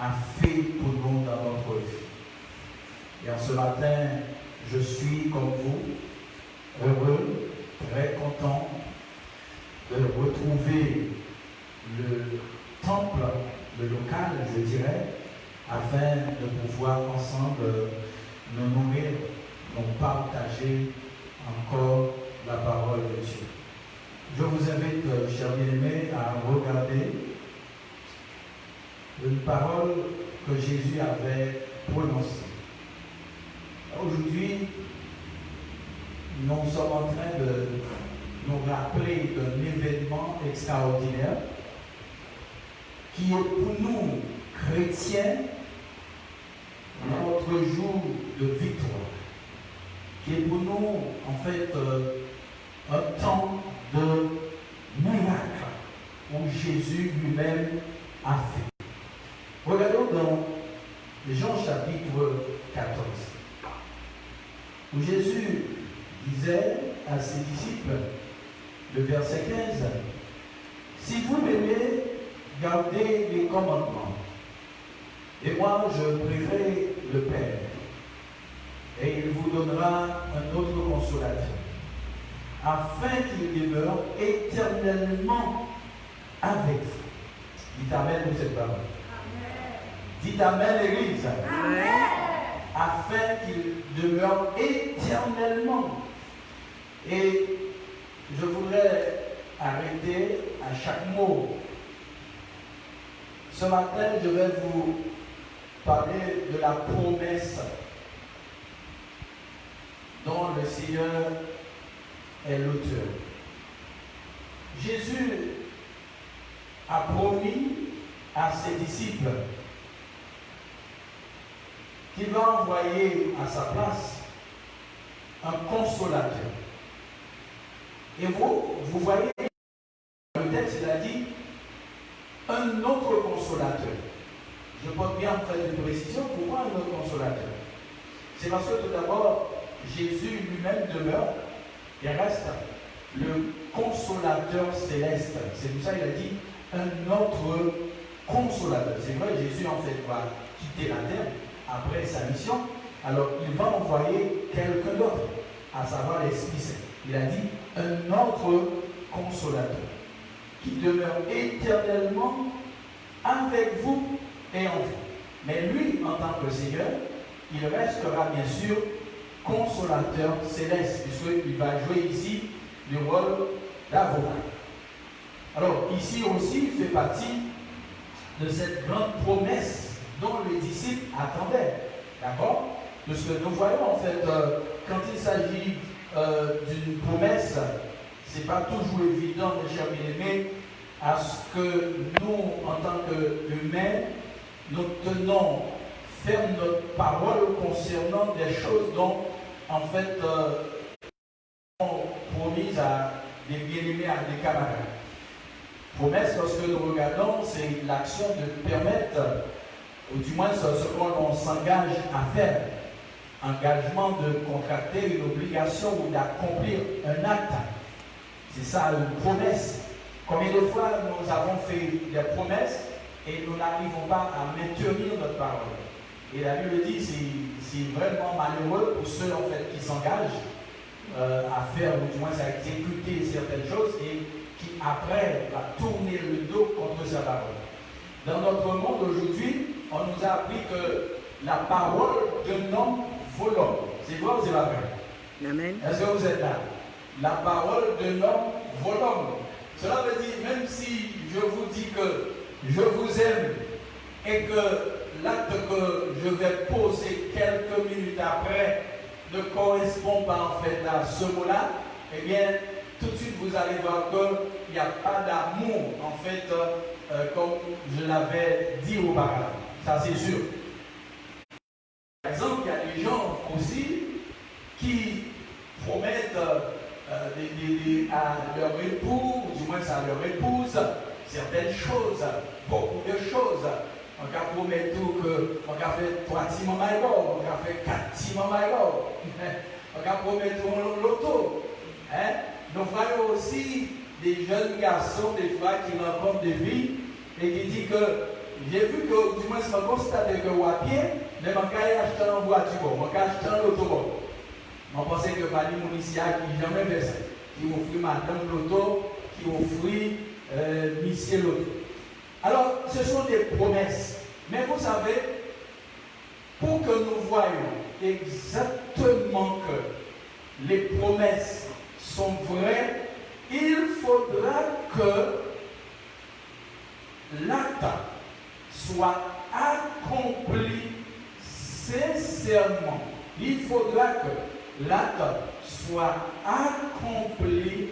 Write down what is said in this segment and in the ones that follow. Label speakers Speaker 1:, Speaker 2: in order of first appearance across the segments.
Speaker 1: a fait pour nous dans notre vie. Et en ce matin, je suis comme vous, heureux, très content de retrouver le temple, le local, je dirais, afin de pouvoir ensemble nous nourrir, nous partager encore la parole de Dieu. Je vous invite, chers bien-aimés, à regarder une parole que Jésus avait prononcée. Aujourd'hui, nous sommes en train de nous rappeler d'un événement extraordinaire qui est pour nous, chrétiens, notre jour de victoire, qui est pour nous, en fait, un temps de miracle où Jésus lui-même a fait. Regardons dans Jean chapitre 14, où Jésus disait à ses disciples, le verset 15, « Si vous m'aimez, gardez les commandements, et moi je prierai le Père, et il vous donnera un autre consolateur, afin qu'il demeure éternellement avec vous. » Dites Amen pour cette parole. Dites Amen, l'Église. Amen. Afin qu'il demeure éternellement. Et je voudrais arrêter à chaque mot. Ce matin, je vais vous parler de la promesse dont le Seigneur est l'auteur. Jésus a promis à ses disciples qu'il va envoyer à sa place un consolateur. Et vous voyez, le texte, il a dit un autre consolateur. Je porte bien en fait une précision. Pourquoi un autre consolateur? C'est parce que tout d'abord, Jésus lui-même demeure et reste le consolateur céleste. C'est pour ça qu'il a dit un autre consolateur. C'est vrai, Jésus en fait va quitter la terre après sa mission. Alors il va envoyer quelqu'un d'autre, à savoir l'Esprit Saint. Il a dit un autre consolateur qui demeure éternellement avec vous et en vous. Mais lui, en tant que Seigneur, il restera bien sûr consolateur céleste, puisqu'il va jouer ici le rôle d'avocat. Alors, ici aussi, il fait partie de cette grande promesse dont les disciples attendaient. D'accord? Parce que nous voyons en fait, quand il s'agit d'une promesse, ce n'est pas toujours évident, mes chers bien-aimés, à ce que nous, en tant qu'humains, nous tenons ferme notre parole concernant des choses dont, en fait, sont promises à des bien-aimés, à des camarades. Promesse, lorsque nous regardons, c'est l'action de permettre, ou du moins ce qu'on s'engage à faire. Engagement de contracter une obligation ou d'accomplir un acte. C'est ça, une promesse. Combien de fois nous avons fait des promesses et nous n'arrivons pas à maintenir notre parole? Et la Bible dit c'est vraiment malheureux pour ceux en fait qui s'engagent à faire, ou du moins à exécuter certaines choses et qui après va tourner le dos contre sa parole. Dans notre monde aujourd'hui, on nous a appris que la parole d'un homme vaut l'homme. C'est vrai ou c'est pas vrai? Amen. Est-ce que vous êtes là? La parole d'un homme vaut l'homme. Cela veut dire, même si je vous dis que je vous aime et que l'acte que je vais poser quelques minutes après ne correspond pas en fait à ce mot-là, eh bien, tout de suite vous allez voir qu'il n'y a pas d'amour en fait, comme je l'avais dit auparavant. Ça c'est sûr. Par exemple, il y a des gens aussi qui promettent à leur époux, ou du moins à leur épouse, certaines choses, beaucoup de choses. On va promettre qu'on va faire 3 petits moments, on va faire 4 petits moments, on va promettre l'auto. Hein? Nous voyons aussi des jeunes garçons, des fois, qui rencontrent des filles et qui disent que j'ai vu que, du moins, je constate que à pied, même en cas acheté en voiture, en cas acheté en auto, je pensais que Bali Mounicia qui jamais fait ça, qui offrit madame l'auto, qui offrit monsieur l'auto. Alors, ce sont des promesses. Mais vous savez, pour que nous voyions exactement que les promesses sont vraies, il faudra que l'acte soit accompli sincèrement. Il faudra que l'acte soit accompli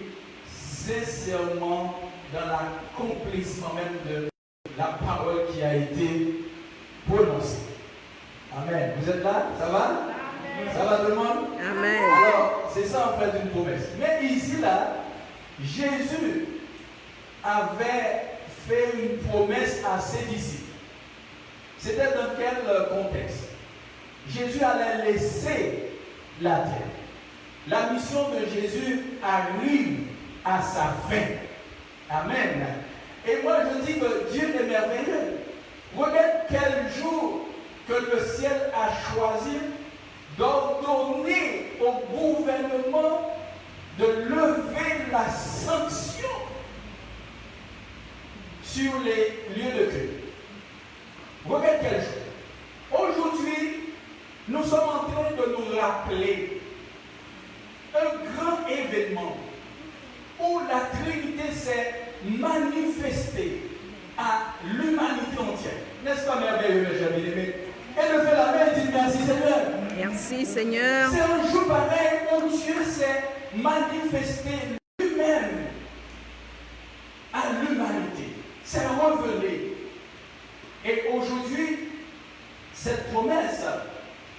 Speaker 1: sincèrement dans l'accomplissement même de la parole qui a été prononcée. Amen. Vous êtes là? Ça va? Amen. Ça va tout le monde?
Speaker 2: Amen.
Speaker 1: Alors, c'est ça en fait une promesse. Mais ici, là, Jésus avait fait une promesse à ses disciples. C'était dans quel contexte? Jésus allait laisser la terre. La mission de Jésus arrive à sa fin. Amen. Et moi je dis que Dieu est merveilleux. Regarde quel jour que le ciel a choisi d'ordonner au gouvernement de lever la sanction sur les lieux de culte. Regarde quel jour. Aujourd'hui, nous sommes en train de nous rappeler un grand événement où la Trinité s'est manifestée à l'humanité entière. N'est-ce pas merveilleux, mes chers bien-aimés? Et levez la main et dites merci Seigneur.
Speaker 2: Merci Seigneur.
Speaker 1: C'est un jour pareil où Dieu s'est manifesté lui-même à l'humanité. C'est révélé. Et aujourd'hui, cette promesse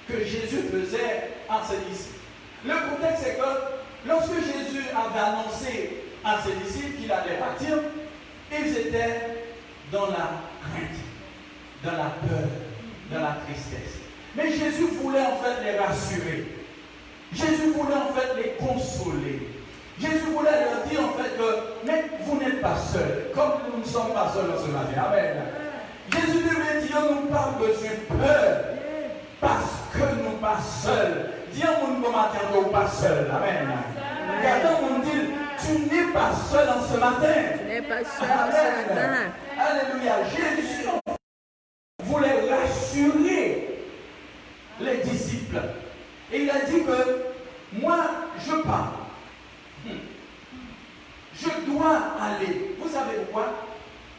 Speaker 1: que Jésus faisait à ses disciples. Le contexte c'est que lorsque Jésus avait annoncé à ses disciples qu'il allait partir, ils étaient dans la crainte, dans la peur, dans la tristesse. Mais Jésus voulait en fait les rassurer. Jésus voulait en fait les consoler. Jésus voulait leur dire en fait que mais vous n'êtes pas seuls, comme nous ne sommes pas seuls dans ce matin. Amen. Jésus devait dire nous pas besoin de peur parce que nous ne sommes pas seuls. Dis à mon matin que nous ne sommes pas seuls. Amen. Regardez mon dit tu n'es pas seul en ce matin.
Speaker 2: Tu n'es pas seul en ce matin.
Speaker 1: Alléluia. Jésus voulait rassurer les disciples. Et il a dit que moi, je pars. Je dois aller. Vous savez pourquoi?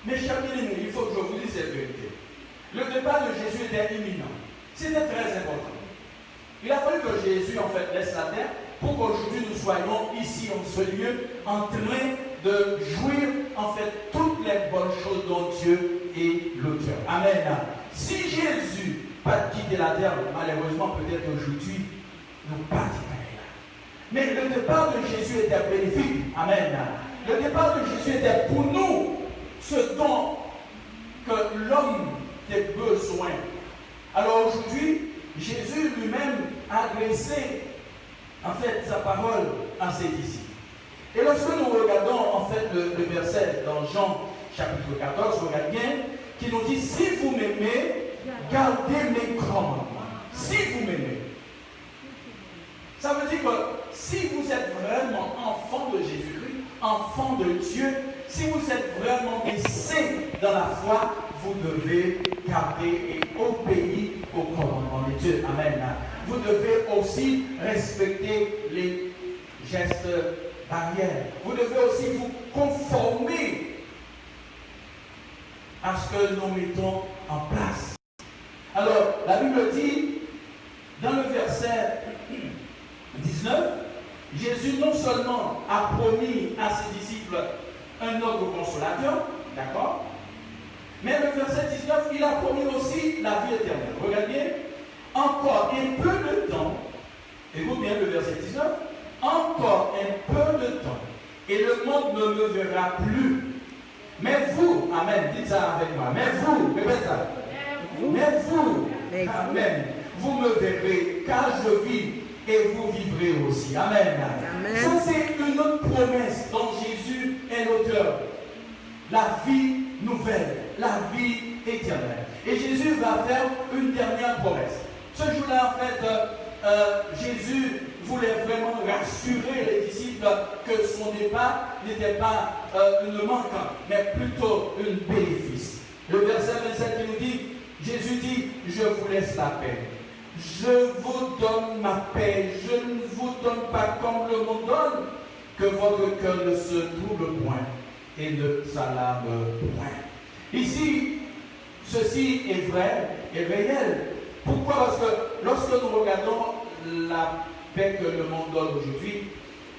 Speaker 1: Mes chers bien-aimés, il faut que je vous dise cette vérité. Le départ de Jésus était imminent. C'était très important. Il a fallu que Jésus, en fait, laisse la terre pour qu'aujourd'hui nous soyons ici, en ce lieu, en train de jouir, en fait, toutes les bonnes choses dont Dieu est l'auteur. Amen. Si Jésus n'a pas quitté la terre, malheureusement, peut-être aujourd'hui, nous pas quitté là. Mais le départ de Jésus était bénéfique. Amen. Le départ de Jésus était pour nous ce dont que l'homme a besoin. Alors aujourd'hui, Jésus lui-même a adressé en fait sa parole à ses disciples. Et lorsque nous regardons en fait le verset dans Jean chapitre 14, regarde bien, qui nous dit si vous m'aimez, gardez mes commandements. Si vous m'aimez. Ça veut dire que si vous êtes vraiment enfant de Jésus-Christ, enfant de Dieu, si vous êtes vraiment des saints dans la foi, vous devez garder et obéir aux commandements de Dieu. Amen. Vous devez aussi respecter les gestes barrières. Vous devez aussi vous conformer à ce que nous mettons en place. Alors, la Bible dit, dans le verset 19, Jésus non seulement a promis à ses disciples un autre consolateur, d'accord? Mais le verset 19, il a promis aussi la vie éternelle. Regardez, encore un peu de temps, écoute bien le verset 19, encore un peu de temps, et le monde ne me verra plus. Mais vous, amen, dites ça avec moi, mais vous, répète ça. Mais vous, amen, vous me verrez, car je vis et vous vivrez aussi. Amen. Amen. Ça, c'est une autre promesse dont Jésus est l'auteur. La vie nouvelle, la vie éternelle. Et Jésus va faire une dernière promesse. Ce jour-là, en fait, Jésus voulait vraiment rassurer les disciples que son départ n'était pas une manque, mais plutôt une bénéfice. Le verset 27 qui nous dit, Jésus dit, je vous laisse la paix. Je vous donne ma paix. Je ne vous donne pas comme le monde donne, que votre cœur ne se trouble point et ne s'alarme point. Ici, ceci est vrai et réel. Pourquoi? Parce que lorsque nous regardons la paix que le monde donne aujourd'hui,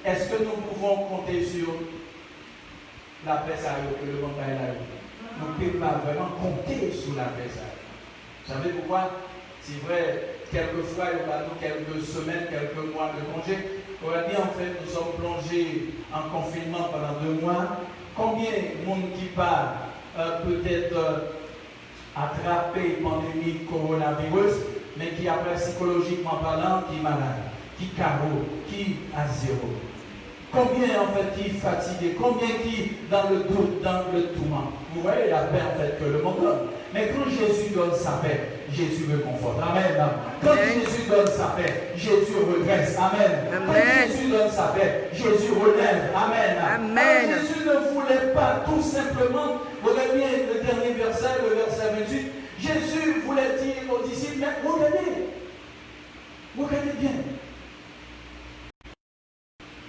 Speaker 1: est-ce que nous pouvons compter sur la paix sérieuse que le monde a là? Nous ne pouvons pas vraiment compter sur la paix sérieuse. Vous savez pourquoi? C'est vrai, quelquefois, il y a quelques semaines, quelques mois de congé. On va dire, en fait, nous sommes plongés en confinement pendant 2 mois. Combien de monde qui part peut-être attrapé pandémie coronavirus, mais qui après psychologiquement parlant, qui est malade, qui carreau, qui a zéro. Combien en fait qui est fatigué, combien qui dans le doute, dans le tourment. Vous voyez la paix en fait que le monde donne. Mais quand Jésus donne sa paix, Jésus me conforte. Amen. Quand Jésus donne sa paix, Jésus redresse. Amen. Quand Jésus donne sa paix, Jésus relève. Amen.
Speaker 2: Amen.
Speaker 1: Alors, Jésus ne voulait pas tout simplement, regardez bien le dernier verset, le verset 28, Jésus voulait dire aux disciples, mais regardez bien.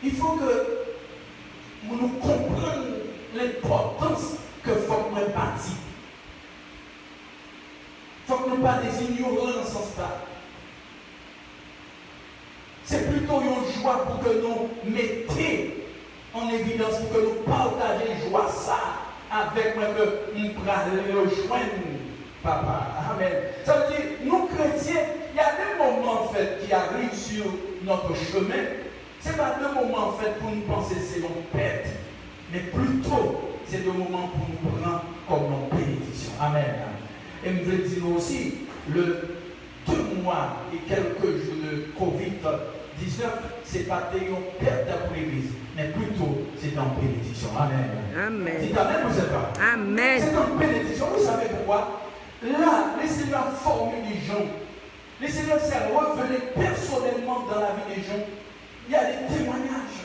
Speaker 1: Il faut que nous comprenions l'importance que faut que nous bâtir. Il faut que nous pas des ignorants dans ce sens-là. C'est plutôt une joie pour que nous mettions en évidence, pour que nous partagions joie ça avec moi, que nous pourrions rejoindre Papa. Amen. Ça veut dire, nous chrétiens, il y a des moments en fait qui arrivent sur notre chemin. Ce n'est pas deux moments en fait pour nous penser c'est nos pertes, mais plutôt c'est deux moments pour nous prendre comme nos bénédictions. Amen. Et nous voulons dire aussi, le 2 mois et quelques jours de Covid-19, ce n'est pas une perte pour l'Église, mais plutôt c'est une bénédiction. Amen.
Speaker 2: Amen.
Speaker 1: Dites Amen, vous savez pas.
Speaker 2: Amen.
Speaker 1: C'est une bénédiction. Vous savez pourquoi? Là, le Seigneur forme des gens. Le Seigneur s'est revenu personnellement dans la vie des gens. Il y a des témoignages.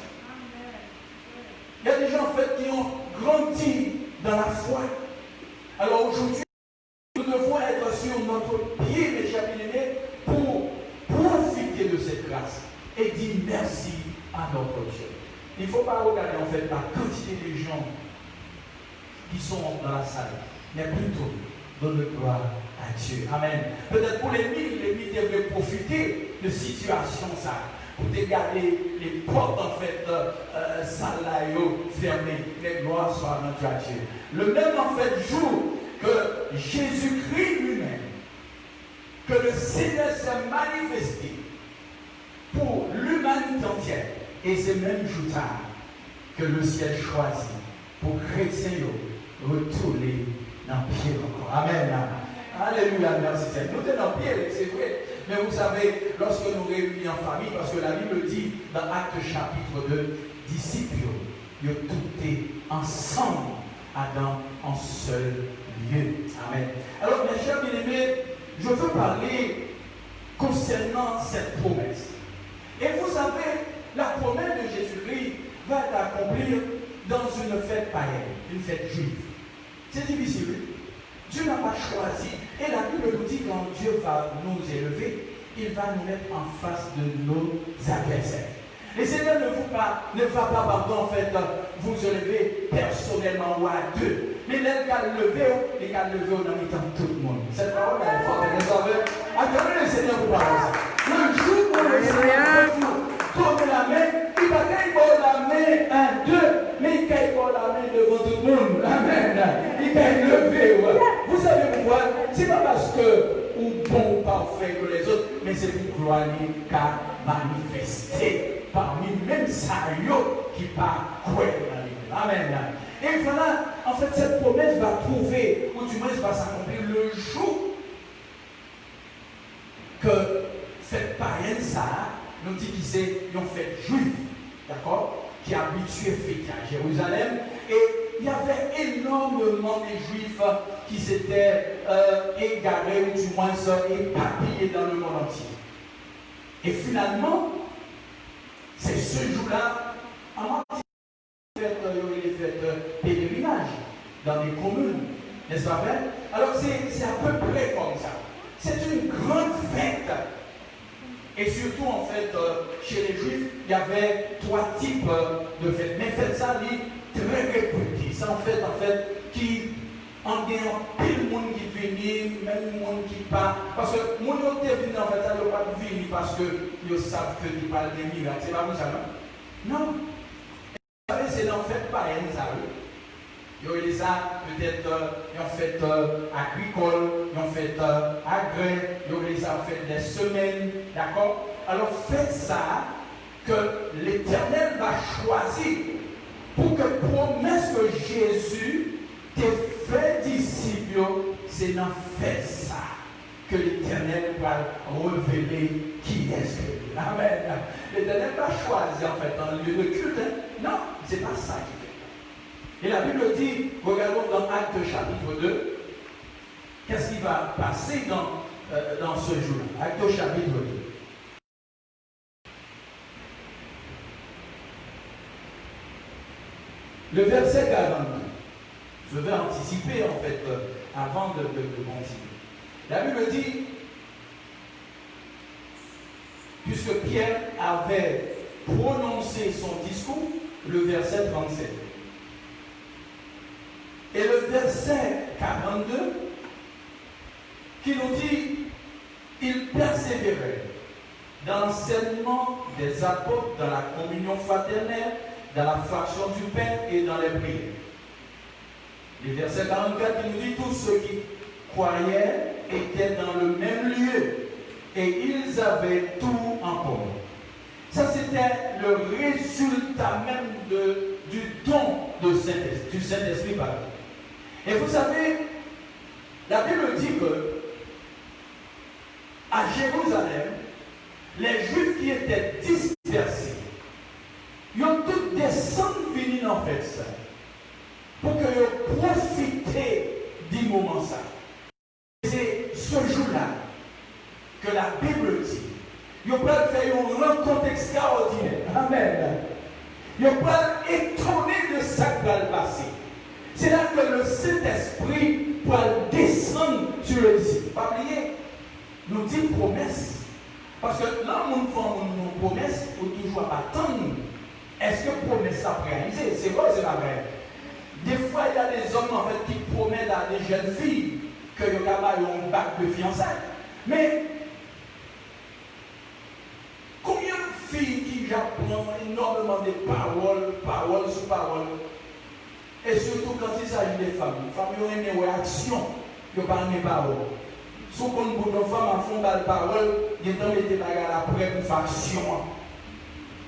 Speaker 1: Il y a des gens en fait qui ont grandi dans la foi. Alors aujourd'hui, nous devons être sur notre pied, mes chers bien-aimés, pour profiter de cette grâce et dire merci à notre Dieu. Il ne faut pas regarder en fait la quantité de gens qui sont dans la salle, mais plutôt donner gloire à Dieu. Amen. Peut-être pour les mille devraient profiter de situations ça. Pour te garder les portes en fait salayo fermées. Mais gloire soit à notre Dieu. Le même en fait jour que Jésus-Christ lui-même, que le Seigneur s'est manifesté pour l'humanité entière. Et c'est même jour tard que le ciel choisit pour chrétiens retourner dans le pied encore. Amen. Alléluia, merci Seigneur. Nous sommes dans le pied, c'est vrai. Mais vous savez, lorsque nous réunissons en famille, parce que la Bible dit dans Actes chapitre 2, disciples, ils ont tout été ensemble dans un seul lieu. Amen. Alors, mes chers bien-aimés, je veux parler concernant cette promesse. Et vous savez, la promesse de Jésus-Christ va être accomplie dans une fête païenne, une fête juive. C'est difficile. Dieu n'a pas choisi. Et la Bible nous dit que quand Dieu va nous élever, il va nous mettre en face de nos adversaires. Le Seigneur ne va pas, pardon, en fait, vous élever personnellement ou à deux. Mais il va lever, il va lever en imitant tout le monde. Cette parole est forte, elle est sauvée. Attendez le Seigneur pour parler ça. Le jour où le Seigneur tourne la main, il va cailler la main à deux, mais il caille la main devant tout le monde. Amen. Il caille lever. Vous savez pourquoi? Ce n'est pas parce que ou bon ou parfait que les autres, mais c'est pour gloire qu'à manifester parmi même ça qui part quoi dans l'église. Amen. Et voilà, en fait, cette promesse va trouver, ou du moins va s'accomplir le jour que cette païenne, ça, nous dit qu'il c'est une fête juive, d'accord, qui est habitué fêter à Jérusalem. Et il y avait énormément de juifs qui s'étaient égarés ou du moins éparpillés dans le monde entier. Et finalement, c'est ce jour-là, en il y aurait fait pèlerinage dans les communes, n'est-ce pas vrai? Alors c'est à peu près comme ça. C'est une grande fête. Et surtout, en fait, chez les Juifs, il y avait 3 types de fêtes. Mais fête ça, est très réputée. C'est en fait, qui en gagnant pile le monde qui vient, même le monde qui part. Parce que les gens qui viennent en fait, ça ne doit pas venir parce qu'ils savent que tu parles des miracles. C'est pas comme ça, non? Non. Vous savez, c'est dans fête païenne, ça. Il y a eu ça, peut-être, en fait agricole, en fait agré, il y a eu ça, en fait des semaines, d'accord? Alors faites ça que l'Éternel va choisir pour que promesse que Jésus t'ait fait disciple, c'est dans faites ça que l'Éternel va révéler qui est-ce que lui. Amen. L'Éternel va choisir en fait un lieu de culte. Non, c'est pas ça qu'il fait. Et la Bible dit, regardons dans Actes chapitre 2, qu'est-ce qui va passer dans ce jour-là. Actes chapitre 2. Le verset 42. Je vais anticiper en fait avant de continuer. La Bible dit, puisque Pierre avait prononcé son discours, le verset 37. Et le verset 42 qui nous dit, il persévérait dans l'enseignement des apôtres, dans la communion fraternelle, dans la fraction du pain et dans les prières. Le verset 44 qui nous dit, tous ceux qui croyaient étaient dans le même lieu et ils avaient tout en commun. Ça, c'était le résultat même du don du Saint-Esprit. Et vous savez, la Bible dit que à Jérusalem, les Juifs qui étaient dispersés, ils ont tous descendu venir en fait ça, pour que ils profitent du moment ça. C'est ce jour-là que la Bible dit, ils ont faire une rencontre extraordinaire. Amen. Ils ont pas étonné de ça qui va le passer. C'est là que le Saint-Esprit va descendre sur le disciple. Pas oublier, nous dit promesse. Parce que là, nous faisons une promesse pour toujours attendre. Est-ce que promesse ça réalisé? C'est vrai, c'est pas vrai. Des fois, il y a des hommes en fait qui promettent à des jeunes filles que le gars ont un bac de fiançailles. Mais combien de filles qui apprennent énormément de paroles sur paroles? Et surtout quand il s'agit des femmes. Les femmes ont une réaction, ils parlent des paroles. Si on a une femme à fond de la parole, il y a des gens qui après pour faction.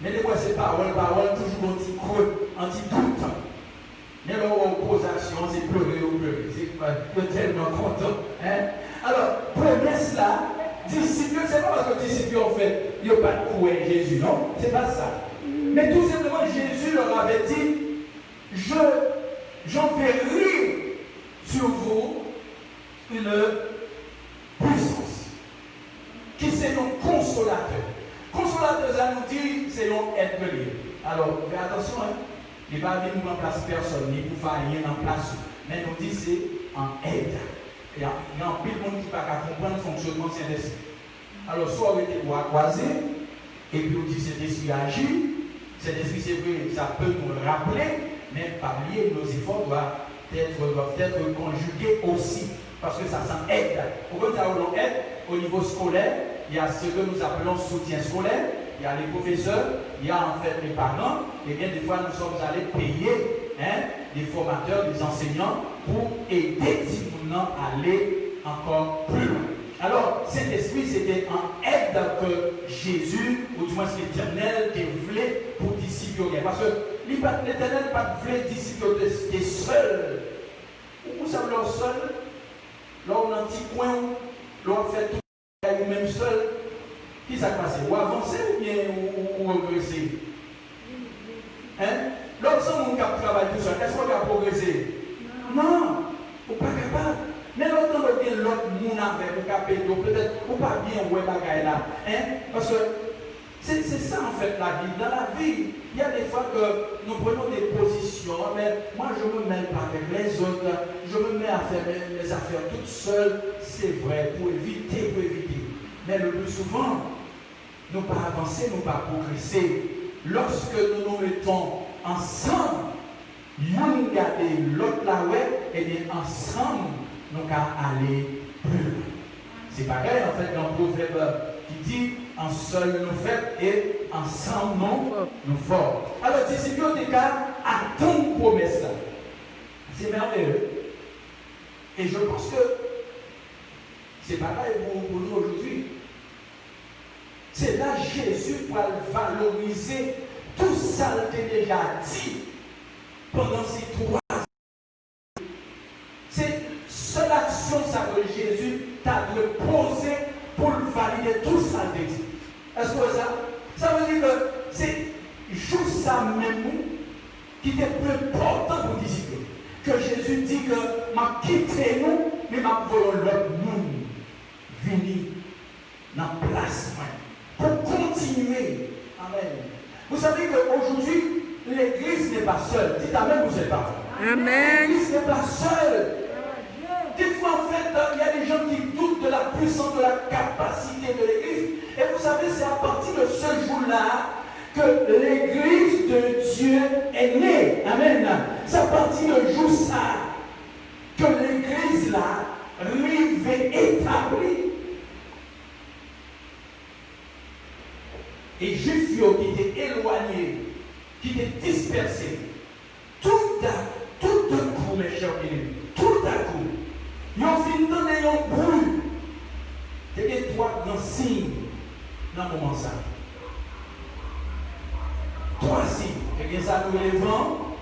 Speaker 1: Mais des fois, ces paroles, toujours anti-creux, anti-doute. Mais leur opposition, c'est pleurer ou pleurer. C'est tellement content. Hein? Alors, promesse là, disciple, c'est pas parce que disciple en fait, il n'y a pas de croire Jésus, non? C'est pas ça. Mais tout simplement, Jésus leur avait dit, j'enverrai sur vous une puissance qui c'est un consolateur. Consolateur, ça nous dit, c'est un aide-lieu. Alors, faites attention, hein? Il ne va pas venir en place personne, ni pour faire rien en place. Mais nous dit c'est en aide. Il y a un peu de monde qui ne peut pas comprendre le fonctionnement de Saint-Esprit. Alors, soit on était à croiser, et puis on dit Saint-Esprit agit. Saint-Esprit, c'est vrai, ça peut nous rappeler, mais par lier, nos efforts doivent être conjugués aussi. Parce que ça s'en aide. Pourquoi ça on aide au niveau scolaire? Il y a ce que nous appelons soutien scolaire. Il y a les professeurs, il y a en fait les parents, et bien des fois nous sommes allés payer des formateurs, des enseignants pour aider les gens à aller encore plus loin. Alors, cet esprit, c'était en aide que Jésus, ou du moins l'Éternel, voulait pour discipler. Parce que l'Éternel pas voulait discipler seul. Où ça veut seul? Là, on a un petit coin, là, on fait tout même seul. Qui s'est passé? Ou avancer ou bien ou regresser? Hein? Lorsque on travaille tout seul, est-ce qu'on va progresser? Non, on n'est pas capable. pédo, peut-être, ou pas bien, ouais, bagaille là. Hein? Parce que c'est ça en fait la vie. Dans la vie, il y a des fois que nous prenons des positions, mais moi je ne me mêle pas avec les autres, je me mets à faire mes affaires toute seule, c'est vrai, pour éviter. Mais le plus souvent, nous pas avancer, nous pas progresser. Lorsque nous nous mettons ensemble, l'un garder l'autre là, et bien ensemble, nous allons aller plus loin. C'est pareil en fait dans le proverbe qui dit en seul nous faibles et ensemble nous forts. Alors, disciples des cas attendent une promesse là. C'est merveilleux. Et je pense que c'est pareil pour nous aujourd'hui. C'est là Jésus va valoriser tout ça qu'il a déjà dit pendant ces 3 ans. C'est seule action ça que Jésus t'a de poser pour valider tout ça qu'il a dit. Est-ce que ça veut dire que c'est juste ça même qui est plus important pour les disciples. Que Jésus dit que m'a quitté nous, mais m'a voulu l'autre monde venir dans la place pour continuer. Amen. Vous savez qu'aujourd'hui, l'Église n'est pas seule. Dites Amen, vous êtes pas.
Speaker 2: Amen.
Speaker 1: L'Église n'est pas seule. Des fois, en fait, il y a des gens qui doutent de la puissance, de la capacité de l'Église. Et vous savez, c'est à partir de ce jour-là que l'Église de Dieu est née. Amen. C'est à partir de jour ça que l'Église là est établie. Et Juifs qui étaient éloignés, qui étaient dispersés, tout d'un coup, mes chers amis, tout d'un coup, ils ont fini dans un bruit. Il y a 3 grands signes dans le moment ça. 3 signes. Il y a ça nous les vents,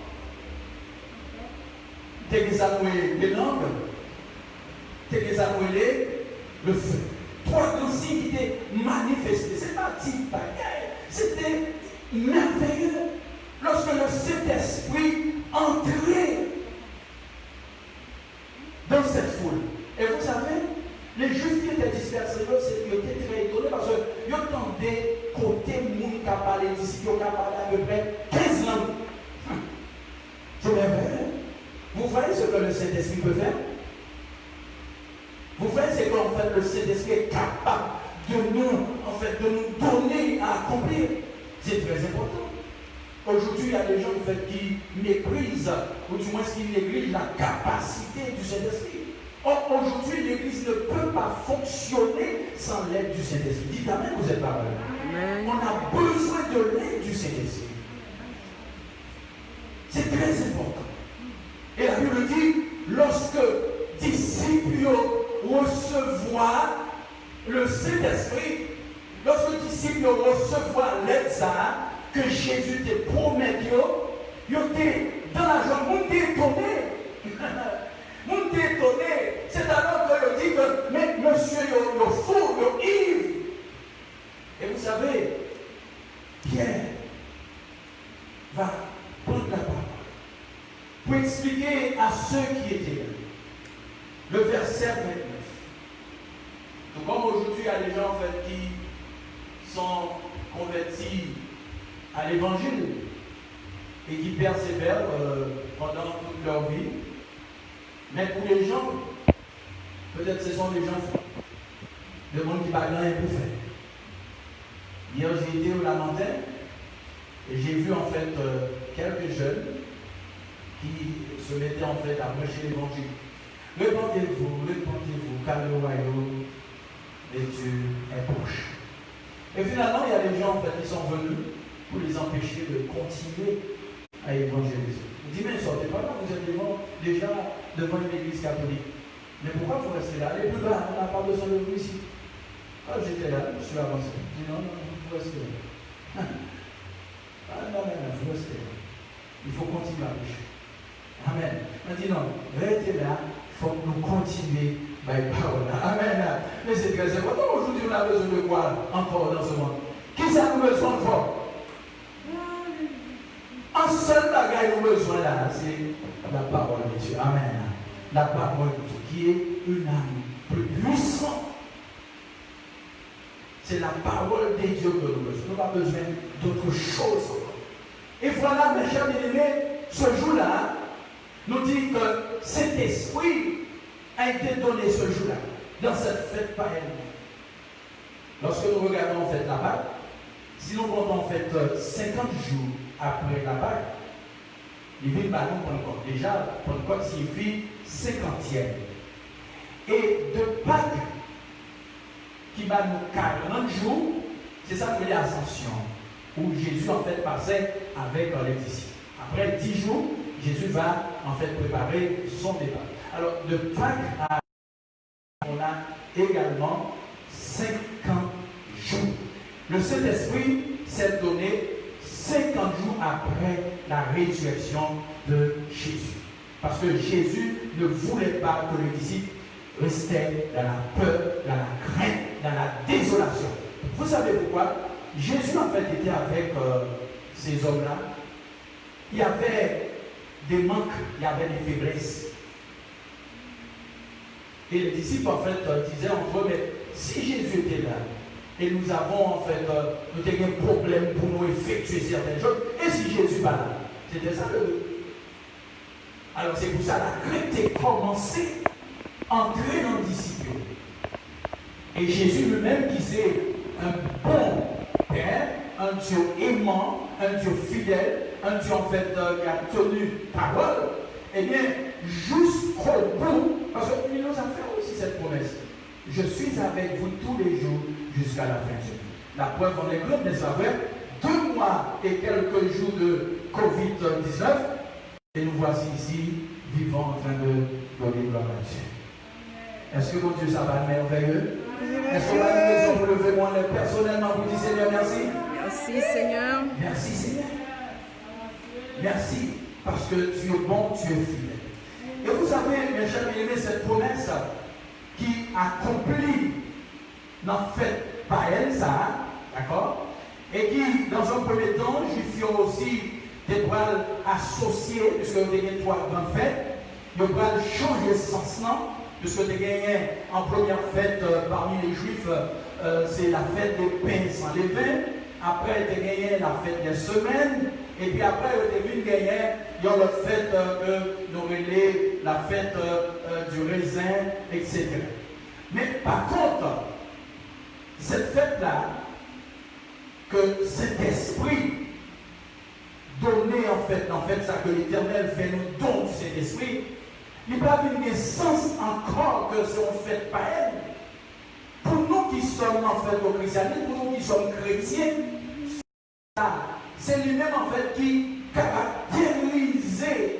Speaker 1: il y a ça nous les langues, il y a ça nous le feu. 3 grands signes qui étaient manifestés. C'est pas type bagaille. C'était merveilleux lorsque le Saint-Esprit entrait dans cette foule. Et vous savez, les Juifs qui étaient dispersés, ils étaient très étonnés parce qu'ils entendaient côté monde qui a parlé d'ici, qui a parlé à peu près 15 langues. Je merveilleux. Vous voyez ce que le Saint-Esprit peut faire? Vous voyez ce qu'en fait le Saint-Esprit est capable de nous donner à accomplir. C'est très important. Aujourd'hui, il y a des gens en fait, qui méprisent, ou du moins qui négligent la capacité du Saint-Esprit. Or, aujourd'hui, l'Église ne peut pas fonctionner sans l'aide du Saint-Esprit. Dites Amen, vous êtes pas vrai. On a besoin de l'aide du Saint-Esprit. C'est très important. Et la Bible dit, lorsque disciples recevoir le Saint-Esprit, lorsque les disciples recevoir l'aide ça, que Jésus te promet, ils étaient dans la joie, ils étaient étonnés. Ils étaient étonnés. C'est alors qu'ils dit que, mais monsieur, il est fou, il est ivre. Et vous savez, Pierre va prendre la parole pour expliquer à ceux qui étaient là. Le verset 29. Donc comme aujourd'hui, il y a des gens en fait, qui sont convertis à l'évangile et qui persévèrent pendant toute leur vie. Mais pour les gens, peut-être ce sont des gens de monde qui ne va rien pour faire. Hier, j'ai été au Lamentin et j'ai vu en fait quelques jeunes qui se mettaient en fait à prêcher l'évangile. Répandez-vous, car le royaume de Dieu est proche. Et finalement, il y a des gens en fait, qui sont venus pour les empêcher de continuer à évangéliser. Vous dites, mais sortez pas là, vous êtes déjà devant une église catholique. Mais pourquoi vous restez là? Allez plus bas, on n'a pas besoin de vous ici. Quand j'étais là, je suis avancé. Je dis non, vous restez là. Non, vous restez là. Il faut continuer à prêcher. Amen. On dit non, restez là, il faut que nous continuions par parole. Amen. Mais c'est très important. Aujourd'hui, on a besoin de quoi encore dans ce monde? Qui ça nous besoin de quoi? Un seul bagage nous besoin là, c'est la parole de Dieu. Amen. La parole de Dieu qui est une âme plus puissante C'est la parole de Dieu que nous besoin. Nous n'avons pas besoin d'autre chose encore. Et voilà, mes chers bien-aimés, ce jour-là, nous dit que cet esprit a été donné ce jour-là, dans cette fête païenne. Lorsque nous regardons en fait la Pâque, si nous comptons en fait 50 jours après la Pâque, il vit le ballon Pentecôte. Déjà, Pentecôte signifie 50e. Et de Pâques, qui va nous 40 jours, c'est ça que l'ascension, où Jésus en fait passait avec les disciples. Après 10 jours, Jésus va en fait préparer son départ. Alors, de Pâques à on a également 50 jours. Le Saint-Esprit s'est donné 50 jours après la résurrection de Jésus. Parce que Jésus ne voulait pas que les disciples restaient dans la peur, dans la crainte, dans la désolation. Vous savez pourquoi? Jésus en fait était avec ces hommes-là. Il y avait des manques, il y avait des faiblesses. Et les disciples en fait disaient entre eux, mais si Jésus était là, et nous avons en fait, nous avons un problème pour nous effectuer certaines choses, et si Jésus n'est pas là? C'était ça le but. Alors c'est pour ça la crainte est commencée à entrer dans le disciple. Et Jésus lui-même qui c'est un bon Père, un Dieu aimant, un Dieu fidèle, un Dieu en fait qui a tenu parole, eh bien, jusqu'au bout, parce qu'il nous a fait aussi cette promesse. Je suis avec vous tous les jours jusqu'à la fin du monde. La preuve en est grande, mais ça fait 2 mois et quelques jours de Covid-19, et nous voici ici, vivant en train de donner gloire à Dieu. Est-ce que mon Dieu, ça va merveilleux? Est-ce qu'on va une maison pour lever moi personnellement pour dire Seigneur, merci?
Speaker 2: Merci Seigneur.
Speaker 1: Merci Seigneur. Merci, parce que tu es bon, tu es fidèle. Et vous savez, mes chers bien-aimés, cette promesse qui accomplit dans la fête païenne, ça, d'accord? Et qui, dans un premier temps, justifiant aussi des poils associés, puisque vous avez 3 grandes fêtes, des poils changer sens, non? Puisque vous avez gagné en première fête parmi les Juifs, c'est la fête des pains sans levain. Après, vous avez gagné la fête des semaines. Et puis après, vous avez vu gagner, il y a la fête que nous relais, la fête du raisin, etc. Mais par contre, cette fête-là, que cet esprit donné en fait ça que l'Éternel fait nous don du Saint-Esprit, il va avoir une sens encore que c'est une fête païenne. Pour nous qui sommes en fait au christianisme, pour nous qui sommes chrétiens, c'est lui-même en fait qui caractérisait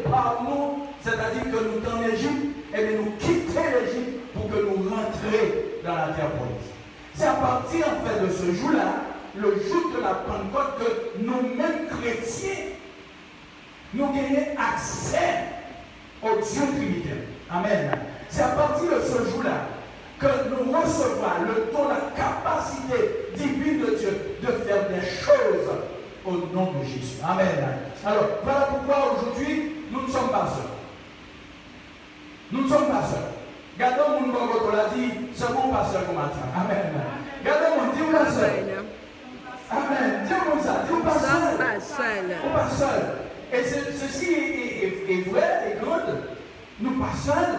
Speaker 1: par nous, c'est-à-dire que nous sommes en Égypte, et bien nous quittons l'Égypte pour que nous rentrions dans la terre promise. C'est à partir en fait de ce jour-là, le jour de la Pentecôte, que nous-mêmes chrétiens, nous gagnons accès au Dieu Trinitaire. Amen. C'est à partir de ce jour-là que nous recevons le don, la capacité divine de Dieu de faire des choses au nom de Jésus. Amen. Alors, voilà pourquoi aujourd'hui, nous ne sommes pas seuls. Nous ne sommes pas seuls. Gardons mon nom, on l'a dit, c'est mon pasteur comme matin. Amen. Gardons mon Dieu, pas seul. Amen. Dis comme ça, dis pas seul.
Speaker 2: Pas seul.
Speaker 1: Pas seul. Et ceci est vrai et grand. Nous pas seuls.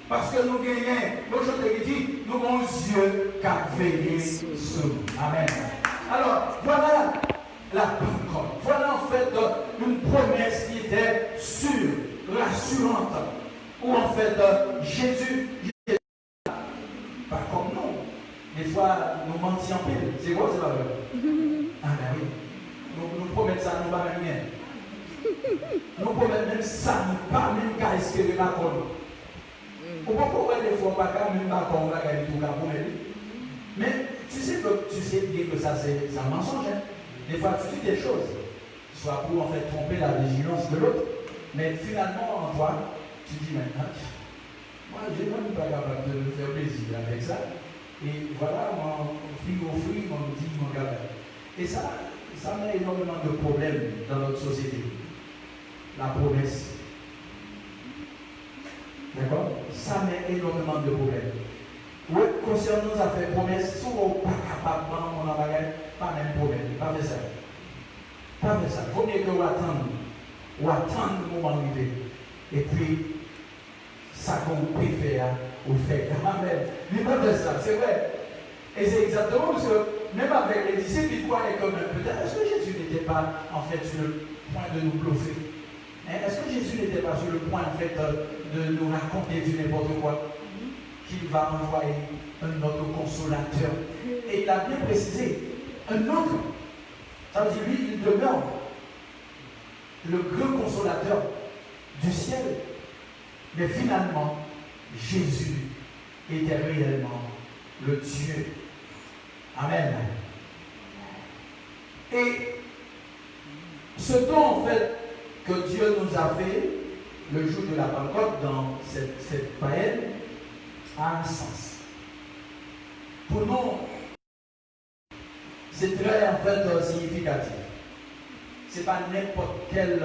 Speaker 1: Parce que nous gagnons, l'aujourd'hui dit, nous avons yeux qui ont veillé sur nous. Amen. Alors, voilà la Pentecôte. Voilà en fait une promesse qui était sûre, rassurante. Où en fait Jésus, pas comme nous. Des fois, nous mentions en pile. C'est quoi, c'est pas vrai? Ah ben oui. Nous promettons ça, nous ne pas même rien. Nous promettons même ça, nous ne pas même qu'à espérer la colonne. Pourquoi des fois, pas qu'à même pas qu'on va gagner tout pour mais tu sais bien que ça c'est un mensonge. Hein? Des fois, tu dis des choses, soit pour en fait tromper la vigilance de l'autre, mais finalement, en toi, tu dis maintenant, moi, je ne suis pas capable de me faire plaisir avec ça. Et voilà, mon frigo, on dit mon gars. Et ça met énormément de problèmes dans notre société. La promesse. D'accord? Ça met énormément de problèmes. Oui, concernant les affaires promesses, si on n'est pas capable de mon bagage, pas même problème, pas faire ça. Pas faire ça. Il vaut mieux que vous attendez le moment arrivé. Et puis, ça qu'on préfère, vous faites. Amen. Il pas faire ça, c'est vrai. Et c'est exactement parce que même avec les disciples, ils croyaient comme peut-être, est-ce que Jésus n'était pas en fait sur le point de nous bluffer? Est-ce que Jésus n'était pas sur le point en fait de nous raconter du n'importe quoi? Qu'il va envoyer un autre consolateur. Et il a bien précisé, un autre. Ça veut dire, lui, il demeure le grand consolateur du ciel. Mais finalement, Jésus était réellement le Dieu. Amen. Et ce don, en fait, que Dieu nous a fait le jour de la Pentecôte dans cette païenne, a un sens. Pour nous, c'est très en fait significatif. Ce n'est pas n'importe quelle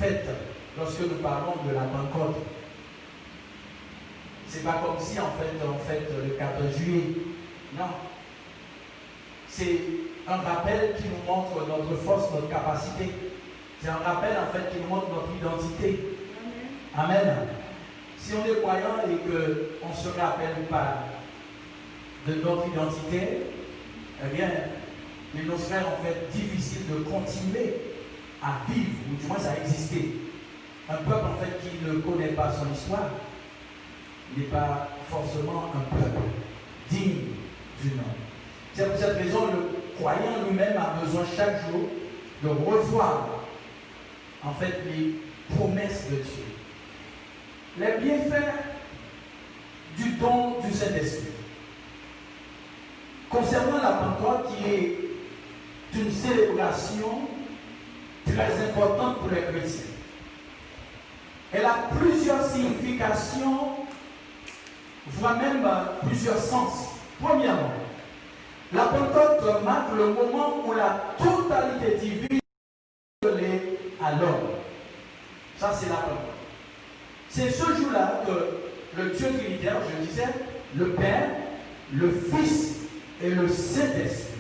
Speaker 1: fête lorsque nous parlons de la Pentecôte. Ce n'est pas comme si en fait on fête le 14 juillet. Non. C'est un rappel qui nous montre notre force, notre capacité. C'est un rappel en fait qui nous montre notre identité. Amen. Amen. Si on est croyant et qu'on ne se rappelle pas de notre identité, eh bien, il nous serait en fait difficile de continuer à vivre, ou du moins à exister. Un peuple en fait qui ne connaît pas son histoire n'est pas forcément un peuple digne du nom. C'est pour cette raison le croyant lui-même a besoin chaque jour de revoir en fait les promesses de Dieu. Les bienfaits du don du Saint-Esprit. Concernant la Pentecôte, qui est une célébration très importante pour les chrétiens, elle a plusieurs significations, voire même plusieurs sens. Premièrement, la Pentecôte marque le moment où la totalité divine est donnée à l'homme. Ça, c'est la Pentecôte. C'est ce jour-là que le Dieu trinitaire, je disais, le Père, le Fils et le Saint-Esprit,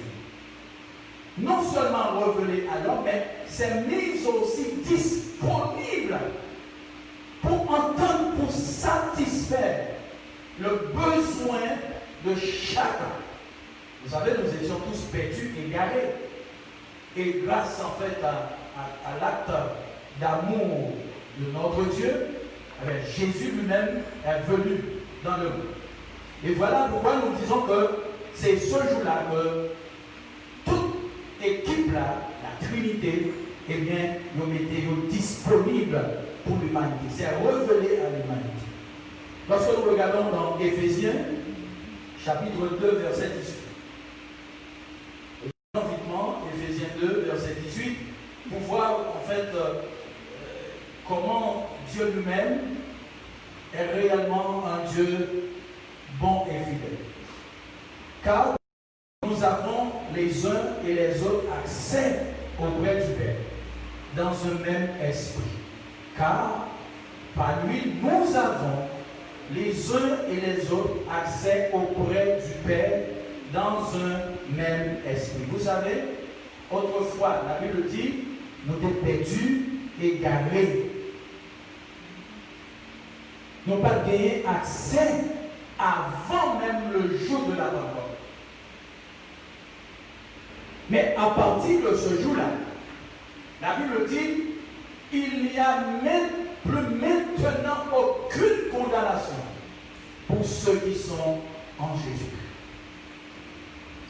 Speaker 1: non seulement révélé à l'homme, mais c'est mis aussi disponible pour entendre, pour satisfaire le besoin de chacun. Vous savez, nous étions tous perdus, égarés. Et grâce en fait à l'acte d'amour de notre Dieu, Jésus lui-même est venu dans le monde. Et voilà pourquoi nous disons que c'est ce jour-là que toute équipe-là, la Trinité, eh bien, nous mettons disponible pour l'humanité. C'est révélé à l'humanité. Lorsque nous regardons dans Éphésiens, chapitre 2, verset 18. Vitement, Éphésiens 2, verset 18, pour voir en fait comment Dieu lui-même est réellement un Dieu bon et fidèle. Car nous avons les uns et les autres accès auprès du Père dans un même esprit. Car par lui, nous avons les uns et les autres accès auprès du Père dans un même esprit. Vous savez, autrefois, la Bible dit, nous étions perdus, égarés. Nous n'avons pas gagné accès avant même le jour de la Pentecôte. Mais à partir de ce jour-là, la Bible dit, il n'y a même plus maintenant aucune condamnation pour ceux qui sont en Jésus.